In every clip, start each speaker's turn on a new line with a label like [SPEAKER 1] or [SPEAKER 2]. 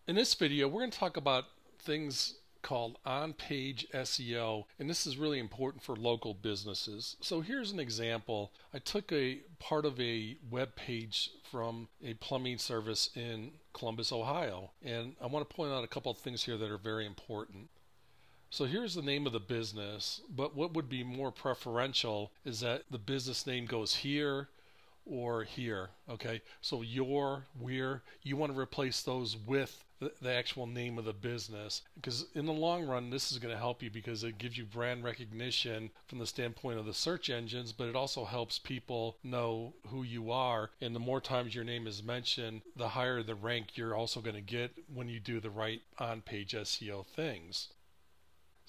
[SPEAKER 1] In this video, we're going to talk about things called on-page SEO, and this is really important for local businesses. So here's an example. I took a part of a web page from a plumbing service in Columbus, Ohio, and I want to point out a couple of things here that are very important. So here's the name of the business, but what would be more preferential is that the business name goes here or here. Okay, so your, where, you want to replace those with the actual name of the business, because in the long run this is going to help you because it gives you brand recognition from the standpoint of the search engines, but it also helps people know who you are, and the more times your name is mentioned, the higher the rank you're also going to get when you do the right on-page SEO things.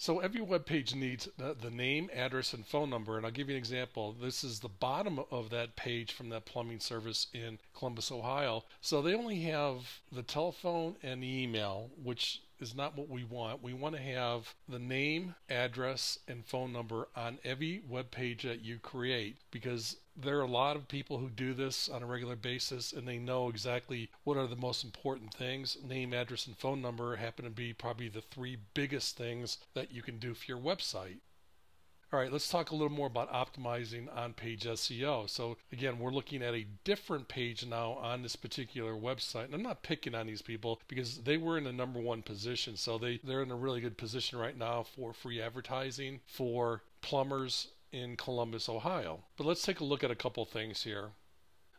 [SPEAKER 1] So every web page needs the name, address, and phone number. And I'll give you an example. This is the bottom of that page from that plumbing service in Columbus, Ohio. So they only have the telephone and the email, which is not what we want. We want to have the name, address, and phone number on every web page that you create, because there are a lot of people who do this on a regular basis and they know exactly what are the most important things. Name, address, and phone number happen to be probably the three biggest things that you can do for your website. All right, let's talk a little more about optimizing on-page SEO. So again, we're looking at a different page now on this particular website. And I'm not picking on these people because they were in the #1 position. So they're in a really good position right now for free advertising for plumbers in Columbus, Ohio. But let's take a look at a couple things here.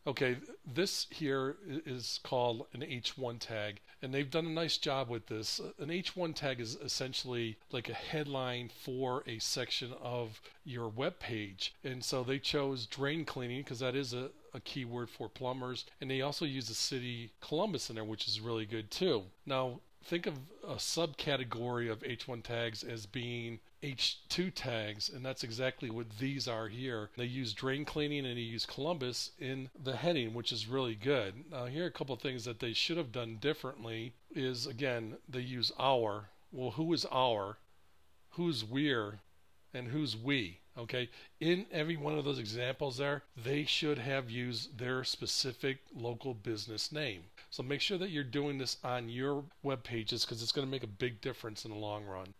[SPEAKER 1] Okay, this here is called an H1 tag, and they've done a nice job with this. An H1 tag is essentially like a headline for a section of your web page, and so they chose drain cleaning because that is a keyword for plumbers, and they also use the city Columbus in there, which is really good too. Now, think of a subcategory of H1 tags as being H2 tags, and that's exactly what these are here. They use drain cleaning and they use Columbus in the heading, which is really good. Now, here are a couple of things that they should have done differently is, again, they use our. Well, who is our? Who's we're? And who's we? Okay, in every one of those examples there, they should have used their specific local business name. So make sure that you're doing this on your web pages because it's going to make a big difference in the long run.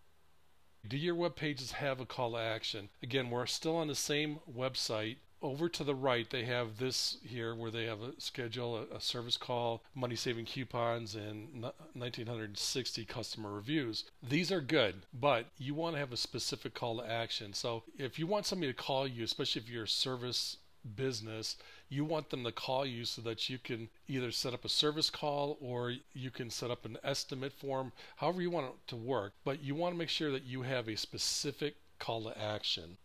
[SPEAKER 1] Do your web pages have a call to action? Again, we're still on the same website. Over to the right, they have this here where they have a schedule, a service call, money-saving coupons, and 1,960 customer reviews. These are good, but you want to have a specific call to action. So if you want somebody to call you, especially if you're a service business, you want them to call you so that you can either set up a service call or you can set up an estimate form, however you want it to work. But you want to make sure that you have a specific call to action.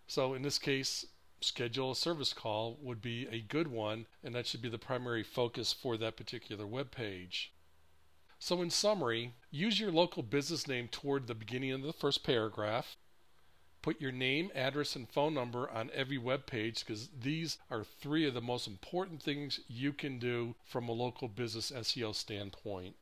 [SPEAKER 1] So in this case, schedule a service call would be a good one, and that should be the primary focus for that particular web page. So in summary, use your local business name toward the beginning of the first paragraph. Put your name, address, and phone number on every web page because these are three of the most important things you can do from a local business SEO standpoint.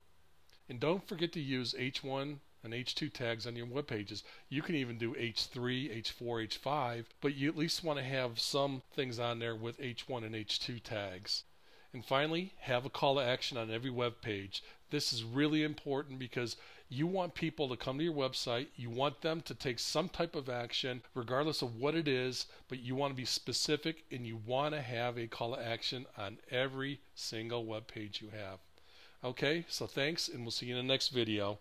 [SPEAKER 1] And don't forget to use H1 and H2 tags on your web pages. You can even do H3, H4, H5, but you at least want to have some things on there with H1 and H2 tags. And finally, have a call to action on every web page. This is really important because you want people to come to your website, you want them to take some type of action regardless of what it is, but you want to be specific and you want to have a call to action on every single web page you have. Okay, so thanks, and we'll see you in the next video.